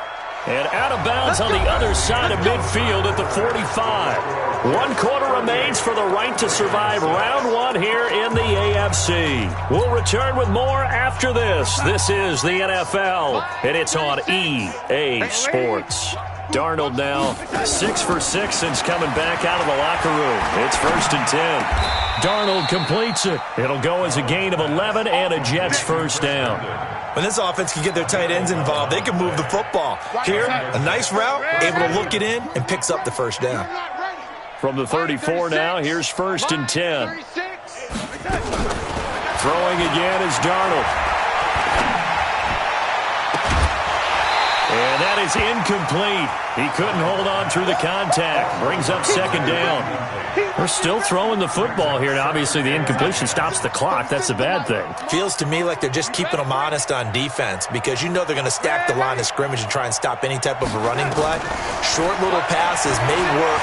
And out of bounds on the other side of midfield at the 45. 1 quarter remains for the right to survive round 1 here in the AFC. We'll return with more after this. This is the NFL, and it's on EA Sports. Darnold now 6 for 6 since coming back out of the locker room. It's 1st and 10. Darnold completes it. It'll go as a gain of 11 and a Jets 1st down. When this offense can get their tight ends involved, they can move the football. Here, a nice route, able to look it in, and picks up the 1st down. From the 34 now, here's 1st and 10. Throwing again is Darnold. And that is incomplete. He couldn't hold on through the contact. Brings up 2nd down. We're still throwing the football here. Now, obviously, the incompletion stops the clock. That's a bad thing. Feels to me like they're just keeping them honest on defense, because you know they're going to stack the line of scrimmage and try and stop any type of a running play. Short little passes may work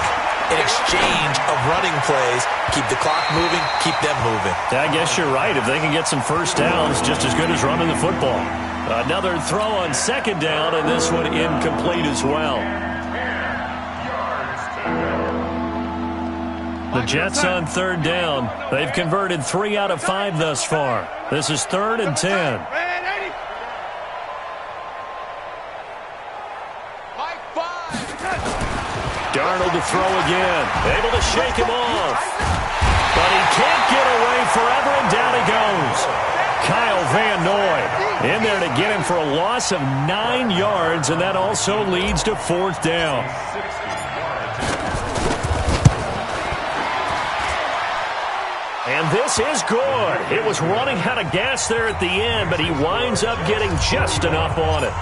in exchange of running plays. Keep the clock moving, keep them moving. I guess you're right. If they can get some 1st downs, just as good as running the football. Another throw on 2nd down, and this one incomplete as well. The Jets on 3rd down. They've converted 3 out of 5 thus far. This is 3rd and 10. Darnold to throw again. Able to shake him off. But he can't get away forever, and down he goes. Kyle Van Noy in there to get him for a loss of 9 yards, and that also leads to 4th down. And this is good. It was running out of gas there at the end, but he winds up getting just enough on it.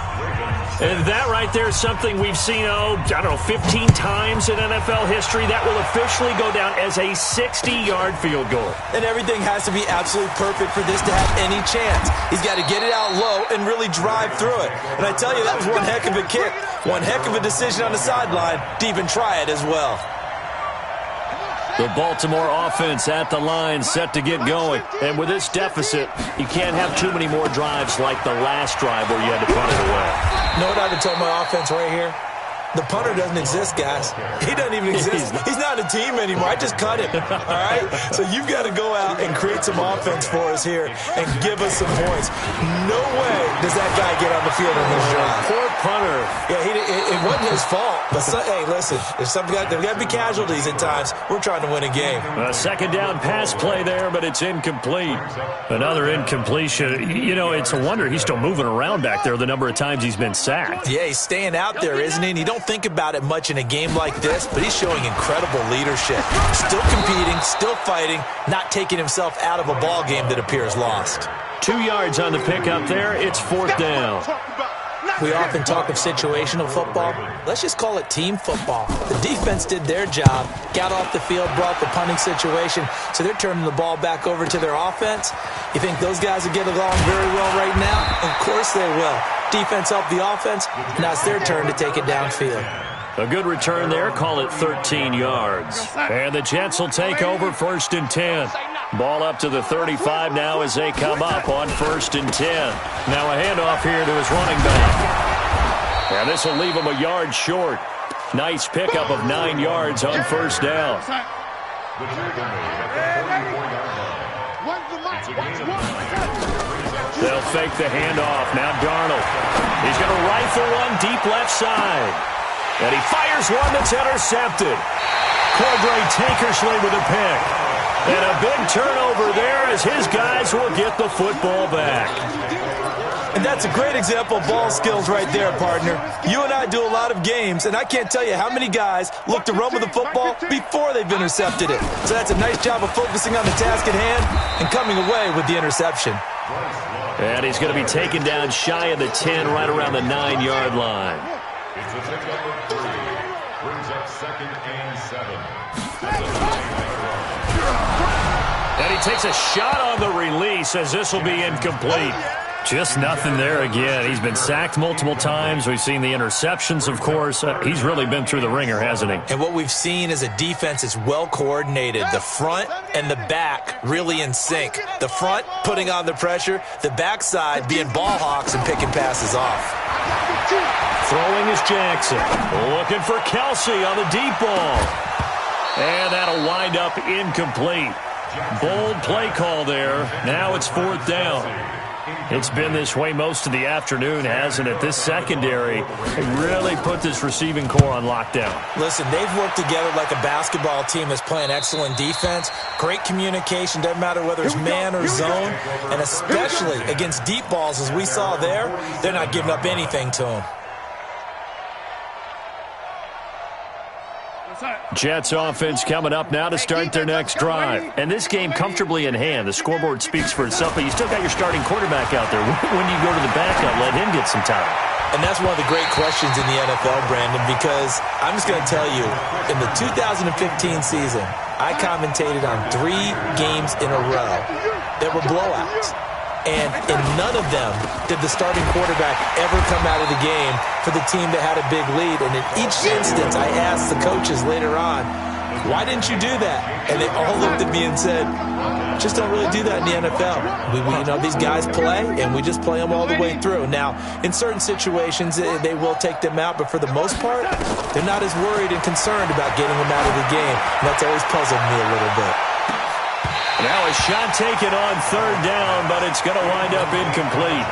And that right there is something we've seen, 15 times in NFL history. That will officially go down as a 60-yard field goal. And everything has to be absolutely perfect for this to have any chance. He's got to get it out low and really drive through it. And I tell you, that was one heck of a kick. One heck of a decision on the sideline to even try it as well. The Baltimore offense at the line, set to get going. And with this deficit, you can't have too many more drives like the last drive where you had to punt it away. You know what I would tell my offense right here? The punter doesn't exist, guys. He doesn't even exist. He's not a team anymore. I just cut him, all right? So you've got to go out and create some offense for us here and give us some points. No way does that guy get on the field in this drive. Poor punter. Yeah, it wasn't his fault. But, hey, listen, there's got to be casualties at times. We're trying to win a game. A second down pass play there, but it's incomplete. Another incompletion. You know, it's a wonder he's still moving around back there the number of times he's been sacked. Yeah, he's staying out there, isn't he? And you don't think about it much in a game like this, but he's showing incredible leadership. Still competing, still fighting, not taking himself out of a ball game that appears lost. 2 yards on the pickup there. It's fourth down. We often talk of situational football. Let's just call it team football. The defense did their job, got off the field, brought the punting situation, so they're turning the ball back over to their offense. You think those guys will get along very well right now? Of course they will. Defense helped the offense. Now it's their turn to take it downfield. A good return there. Call it 13 yards. And the Jets will take over 1st and 10. Ball up to the 35 now as they come up on 1st and 10. Now a handoff here to his running back. And this will leave him a yard short. Nice pickup of 9 yards on 1st down. They'll fake the handoff. Now Darnold. He's going to rifle one deep left side. And he fires one that's intercepted. Cordray Tankersley with a pick. And a big turnover there as his guys will get the football back. And that's a great example of ball skills right there, partner. You and I do a lot of games, and I can't tell you how many guys look to run with the football before they've intercepted it. So that's a nice job of focusing on the task at hand and coming away with the interception. And he's going to be taken down shy of the 10, right around the 9-yard line. It's a pickup of 3. Brings up 2nd and 7. And he takes a shot on the release as this will be incomplete. Just nothing there again. He's been sacked multiple times. We've seen the interceptions, of course. He's really been through the ringer, hasn't he? And what we've seen is a defense that's well coordinated. The front and the back really in sync. The front putting on the pressure. The backside being ball hawks and picking passes off. Throwing is Jackson. Looking for Kelsey on the deep ball. And that'll wind up incomplete. Bold play call there. Now it's 4th down. It's been this way most of the afternoon, hasn't it? This secondary really put this receiving core on lockdown. Listen, they've worked together like a basketball team that's playing excellent defense. Great communication, doesn't matter whether it's man or zone. And especially against deep balls, as we saw there, they're not giving up anything to them. Jets offense coming up now to start their next drive. And this game comfortably in hand. The scoreboard speaks for itself, but you still got your starting quarterback out there. When do you go to the backup, let him get some time? And that's one of the great questions in the NFL, Brandon, because I'm just going to tell you, in the 2015 season, I commentated on 3 games in a row that were blowouts. And in none of them did the starting quarterback ever come out of the game for the team that had a big lead. And in each instance, I asked the coaches later on, why didn't you do that? And they all looked at me and said, just don't really do that in the NFL. These guys play, and we just play them all the way through. Now, in certain situations, they will take them out, but for the most part, they're not as worried and concerned about getting them out of the game. And that's always puzzled me a little bit. Now a shot taken on 3rd down, but it's going to wind up incomplete.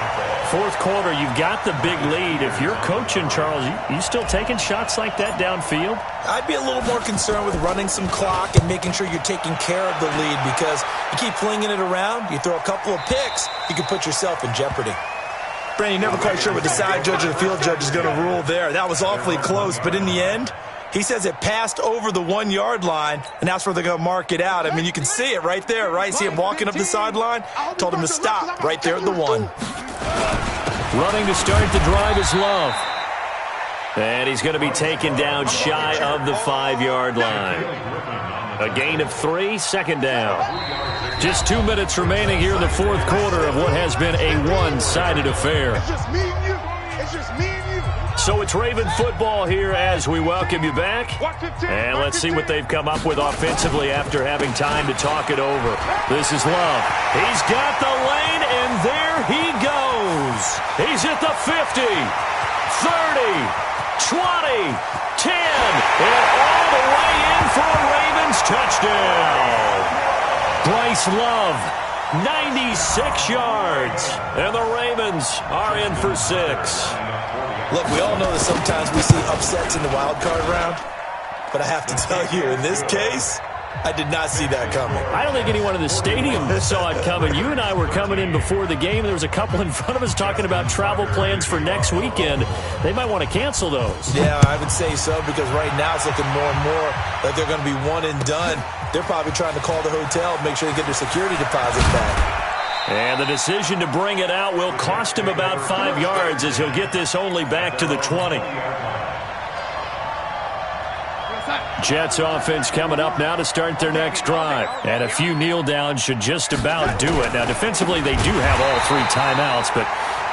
4th quarter, you've got the big lead. If you're coaching, Charles, you still taking shots like that downfield? I'd be a little more concerned with running some clock and making sure you're taking care of the lead, because you keep flinging it around, you throw a couple of picks, you can put yourself in jeopardy. Brandon, you're never quite sure what the side judge or the field judge is going to rule there. That was awfully close, but in the end, he says it passed over the 1-yard line, and that's where they're going to mark it out. I mean, you can see it right there, right? See him walking up the sideline? Told him to stop right there at the 1. Running to start the drive is Love. And he's going to be taken down shy of the 5-yard line. A gain of 3, 2nd down. Just 2 minutes remaining here in the 4th quarter of what has been a one-sided affair. It's just me and you. It's just me and you. So it's Raven football here as we welcome you back. And let's see what they've come up with offensively after having time to talk it over. This is Love. He's got the lane, and there he goes. He's at the 50, 30, 10, and all the way in for a Ravens touchdown. Bryce Love, 96 yards, and the Ravens are in for 6. Look, we all know that sometimes we see upsets in the wild card round, but I have to tell you, in this case, I did not see that coming. I don't think anyone in the stadium saw it coming. You and I were coming in before the game. There was a couple in front of us talking about travel plans for next weekend. They might want to cancel those. Yeah, I would say so, because right now it's looking more and more like they're going to be one and done. They're probably trying to call the hotel, make sure they get their security deposit back. And the decision to bring it out will cost him about 5 yards, as he'll get this only back to the 20. Jets offense coming up now to start their next drive. And a few kneel downs should just about do it. Now, defensively, they do have all 3 timeouts, but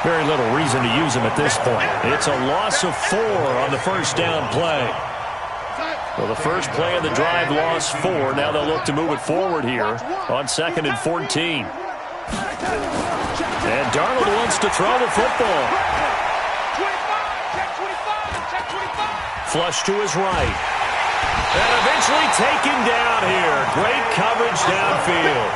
very little reason to use them at this point. It's a loss of 4 on the first down play. Well, the first play of the drive lost 4. Now they'll look to move it forward here on 2nd and 14. And Darnold wants to throw the football. Flush to his right. And eventually taken down here. Great coverage downfield.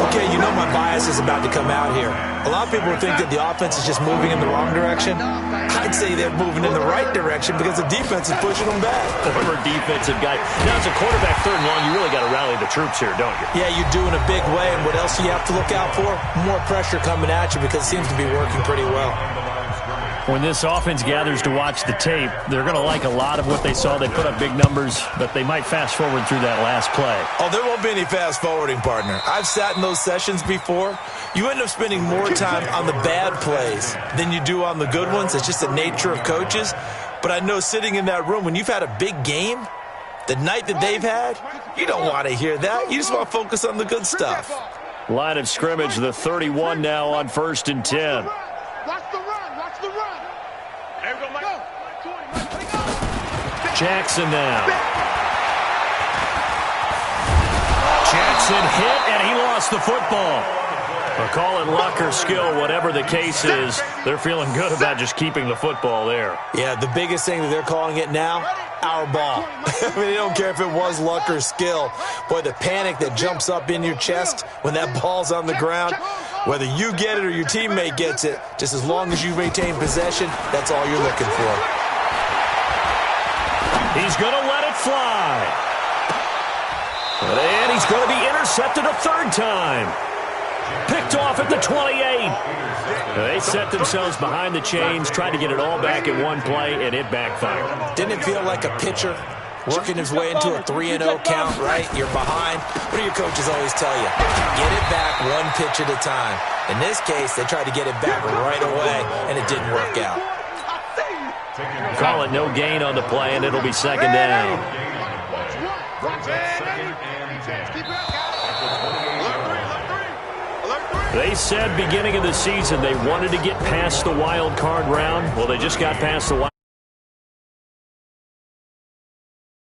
Okay, you know my bias is about to come out here. A lot of people think that the offense is just moving in the wrong direction. I'd say they're moving in the right direction because the defense is pushing them back. Former defensive guy. Now, as a quarterback, 3rd and long, you really got to rally the troops here, don't you? Yeah, you do in a big way. And what else do you have to look out for? More pressure coming at you, because it seems to be working pretty well. When this offense gathers to watch the tape, they're going to like a lot of what they saw. They put up big numbers, but they might fast forward through that last play. Oh, there won't be any fast forwarding, partner. I've sat in those sessions before. You end up spending more time on the bad plays than you do on the good ones. It's just the nature of coaches. But I know sitting in that room, when you've had a big game, the night that they've had, you don't want to hear that. You just want to focus on the good stuff. Line of scrimmage, the 31 now on 1st and 10. Watch the run. Watch the run. There we go, Mike. Jackson now. Jackson hit, and he lost the football. Well, call it luck or skill, whatever the case is, they're feeling good about just keeping the football there. Yeah, the biggest thing that they're calling it now, our ball. I mean, they don't care if it was luck or skill. Boy, the panic that jumps up in your chest when that ball's on the ground, whether you get it or your teammate gets it, just as long as you maintain possession, that's all you're looking for. He's going to let it fly. And he's going to be intercepted a 3rd time. Picked off at the 28. They set themselves behind the chains, tried to get it all back in one play, and it backfired. Didn't it feel like a pitcher working his way into a 3-0 count, right? You're behind. What do your coaches always tell you? Get it back 1 pitch at a time. In this case, they tried to get it back right away, and it didn't work out. Call it no gain on the play, and it'll be 2nd down. They said beginning of the season they wanted to get past the wild card round. Well, they just got past the wild